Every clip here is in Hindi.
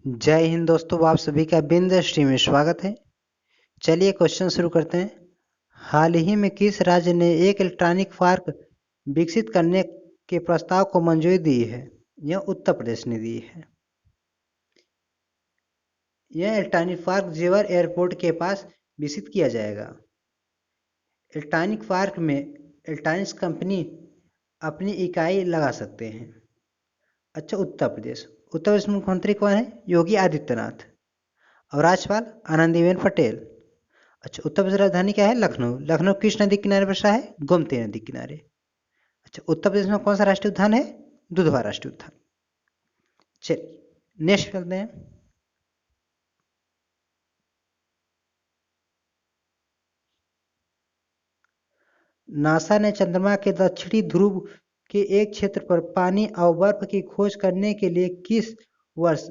जय हिंद दोस्तों, आप सभी का बिंद स्ट्रीम में स्वागत है। चलिए क्वेश्चन शुरू करते हैं। हाल ही में किस राज्य ने एक इलेक्ट्रॉनिक पार्क विकसित करने के प्रस्ताव को मंजूरी दी है? यह उत्तर प्रदेश ने दी है। यह इलेक्ट्रॉनिक पार्क जेवर एयरपोर्ट के पास विकसित किया जाएगा। इलेक्ट्रॉनिक पार्क में इलेक्ट्रॉनिक्स कंपनी अपनी इकाई लगा सकते हैं। अच्छा, उत्तर प्रदेश मुख्यमंत्री कौन है? योगी आदित्यनाथ। और राज्यपाल आनंदीबेन पटेल। अच्छा, उत्तर प्रदेश राजधानी क्या है? लखनऊ। लखनऊ किस नदी किनारे बसा है? गोमती नदी किनारे। अच्छा, उत्तर प्रदेश में कौन सा राष्ट्रीय उद्यान है? दुधवा राष्ट्रीय उद्यान। चलिए नेक्स्ट चलते हैं। नासा ने चंद्रमा के दक्षिणी ध्रुव के एक क्षेत्र पर पानी और बर्फ की खोज करने के लिए किस वर्ष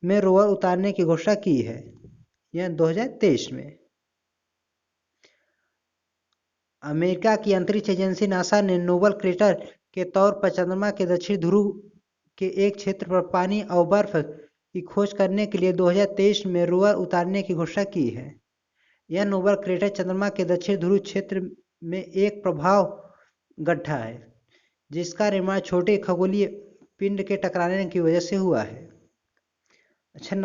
में रोवर उतारने की घोषणा की है? यह 2023 में। अमेरिका की अंतरिक्ष एजेंसी नासा ने नोबल क्रेटर के तौर पर चंद्रमा के दक्षिणी ध्रुव के एक क्षेत्र पर पानी और बर्फ की खोज करने के लिए 2023 में रोवर उतारने की घोषणा की है। यह नोबल क्रेटर चंद्रमा के दक्षिण ध्रुव क्षेत्र में एक प्रभाव गड्ढा है जिसका निर्माण छोटे खगोलीय पिंड के टकराने की वजह से हुआ है। अच्छा,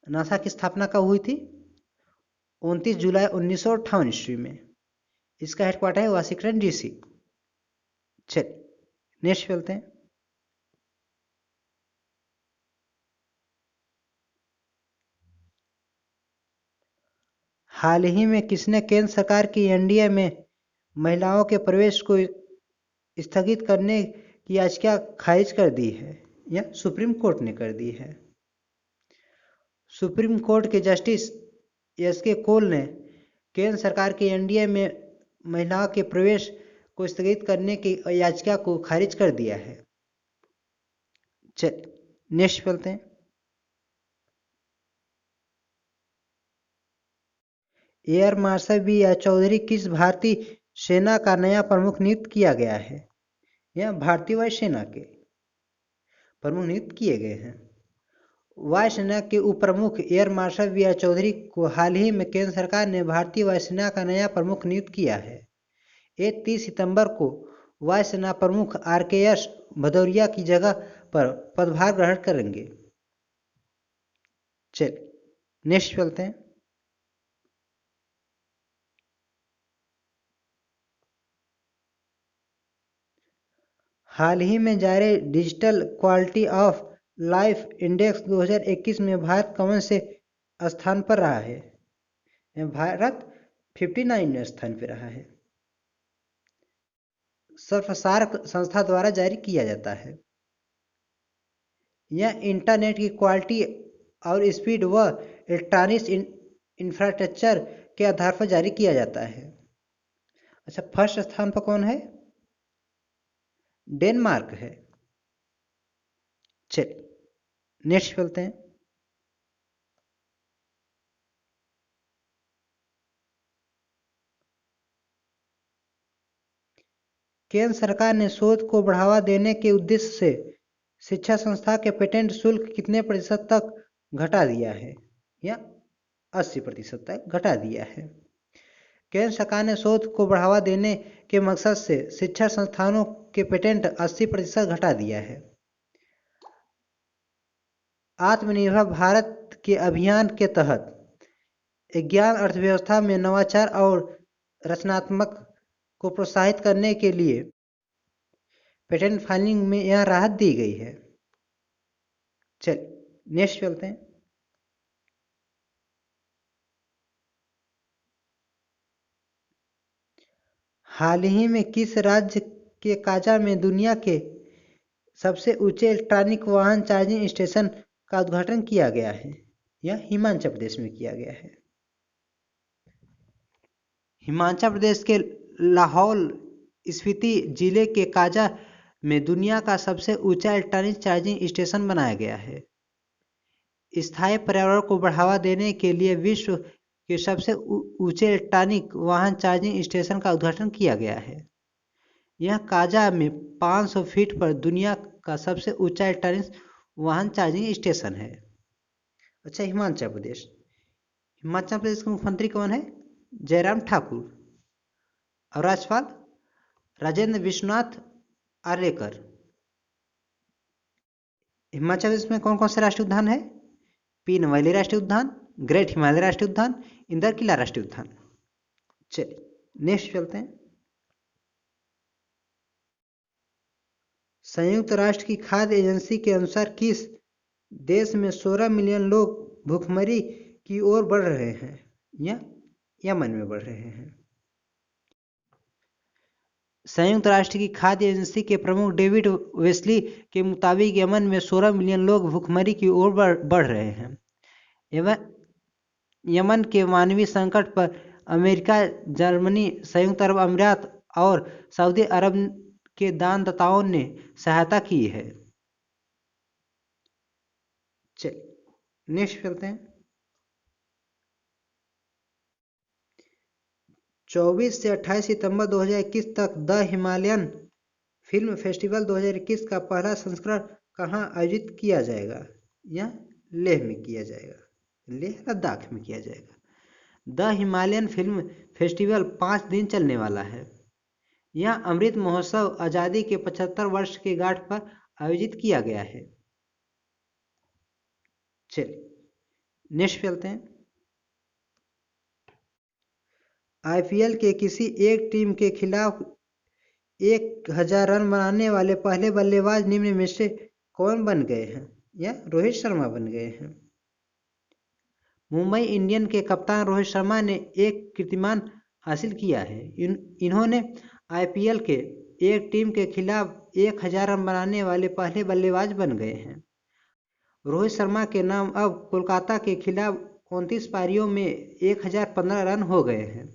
नासा की स्थापना कब हुई थी? 29 जुलाई 1958 ईस्वी में। इसका हेडक्वार्टर है वाशिंगटन डीसी। चलिए नेक्स्ट चलते हैं। हाल ही में किसने केंद्र सरकार की एनडीए में महिलाओं के प्रवेश को स्थगित करने की याचिका खारिज कर दी है? यह सुप्रीम कोर्ट ने कर दी है। सुप्रीम कोर्ट के जस्टिस एस के कौल ने केंद्र सरकार की एनडीए में महिलाओं के प्रवेश को स्थगित करने की याचिका को खारिज कर दिया है। चल नेक्स्ट चलते हैं। Air marshal B R Chaudhary किस भारतीय सेना का नया प्रमुख नियुक्त किया गया है? यह भारतीय वायुसेना के प्रमुख नियुक्त किए गए हैं। वायुसेना के उप प्रमुख air marshal B R Chaudhary को हाल ही में केंद्र सरकार ने भारतीय वायुसेना का नया प्रमुख नियुक्त किया है। ये 30 सितंबर को वायुसेना प्रमुख आरकेएस भदौरिया की जगह पर पदभार ग्रहण करेंगे। चल नेक्स्ट चलते हैं। हाल ही में जारी digital quality of life index 2021 में भारत कौन से स्थान पर रहा है? भारत 59वें स्थान पर रहा है। सर्वसार संस्था द्वारा जारी किया जाता है। यह इंटरनेट की क्वालिटी और स्पीड व इलेक्ट्रॉनिक्स इंफ्रास्ट्रक्चर के आधार पर जारी किया जाता है। अच्छा, फर्स्ट स्थान पर कौन है? डेनमार्क है। चल नेक्स्ट चलते हैं। केंद्र सरकार ने शोध को बढ़ावा देने के उद्देश्य से शिक्षा संस्था के पेटेंट शुल्क कितने प्रतिशत तक घटा दिया है? या 80% तक घटा दिया है। केंद्र सरकार ने शोध को बढ़ावा देने के मकसद से शिक्षा संस्थानों के पेटेंट 80% घटा दिया है। आत्मनिर्भर भारत के अभियान के तहत ज्ञान अर्थव्यवस्था में नवाचार और रचनात्मक को प्रोत्साहित करने के लिए पेटेंट फाइलिंग में यह राहत दी गई है। चल नेक्स्ट चलते हैं। हाल ही में किस राज्य के काजा में दुनिया के सबसे ऊंचे इलेक्ट्रॉनिक वाहन चार्जिंग स्टेशन का उद्घाटन किया गया है? यह हिमाचल प्रदेश में किया गया है। हिमाचल प्रदेश के लाहौल स्पीति जिले के काजा में दुनिया का सबसे ऊंचा इलेक्ट्रॉनिक चार्जिंग स्टेशन बनाया गया है। स्थायी पर्यावरण को बढ़ावा देने के लिए विश्व के सबसे ऊंचे इलेक्ट्रॉनिक वाहन चार्जिंग स्टेशन का उद्घाटन किया गया है। यह काजा में 500 फीट पर दुनिया का सबसे ऊंचा इलेक्ट्रॉनिक वाहन चार्जिंग स्टेशन है। अच्छा, हिमाचल प्रदेश। हिमाचल प्रदेश के मुख्यमंत्री कौन है? जयराम ठाकुर। और राज्यपाल राजेंद्र विश्वनाथ आर्लेकर। हिमाचल प्रदेश में कौन कौन से राष्ट्रीय उद्यान है? पीनवैली राष्ट्रीय उद्यान, ग्रेट हिमालय राष्ट्रीय उद्यान, इंदर किला राष्ट्रीय उद्यान। चलिए नेक्स्ट चलते हैं। संयुक्त राष्ट्र की खाद्य एजेंसी के अनुसार किस देश में 16 मिलियन लोग भूखमरी की ओर बढ़ रहे हैं या यमन में बढ़ रहे हैं? संयुक्त राष्ट्र की खाद्य एजेंसी के प्रमुख डेविड वेस्ली के मुताबिक यमन में 16 मिलियन लोग भूखमरी की ओर बढ़ रहे हैं। यमन के मानवीय संकट पर अमेरिका, जर्मनी, संयुक्त अरब अमीरात और सऊदी अरब के दानदाताओं ने सहायता की है। चलिए नेक्स्ट चलते हैं। 24 से 28 सितंबर 2021 तक द हिमालयन फिल्म फेस्टिवल 2021 का पहला संस्करण कहाँ आयोजित किया जाएगा? या लेह में किया जाएगा, लेह लद्दाख में किया जाएगा। द हिमालयन फिल्म फेस्टिवल 5 दिन चलने वाला है। यह अमृत महोत्सव आज़ादी के 75 वर्ष की गांठ पर आयोजित किया गया है। चलिए नेक्स्ट चलते हैं। आईपीएल के किसी एक टीम के खिलाफ 1000 रन बनाने वाले पहले बल्लेबाज निम्न में से कौन बन गए हैं? या रोहित शर्मा बन गए हैं। मुंबई इंडियन के कप्तान रोहित शर्मा ने एक कीर्तिमान हासिल किया है। इन्होंने आईपीएल के एक टीम के खिलाफ 1000 रन बनाने वाले पहले बल्लेबाज बन गए हैं। रोहित शर्मा के नाम अब कोलकाता के खिलाफ 29 पारियों में 1015 रन हो गए हैं।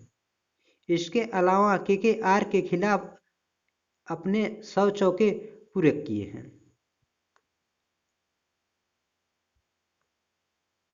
इसके अलावा केकेआर के खिलाफ अपने 100 चौके पूरे किए हैं।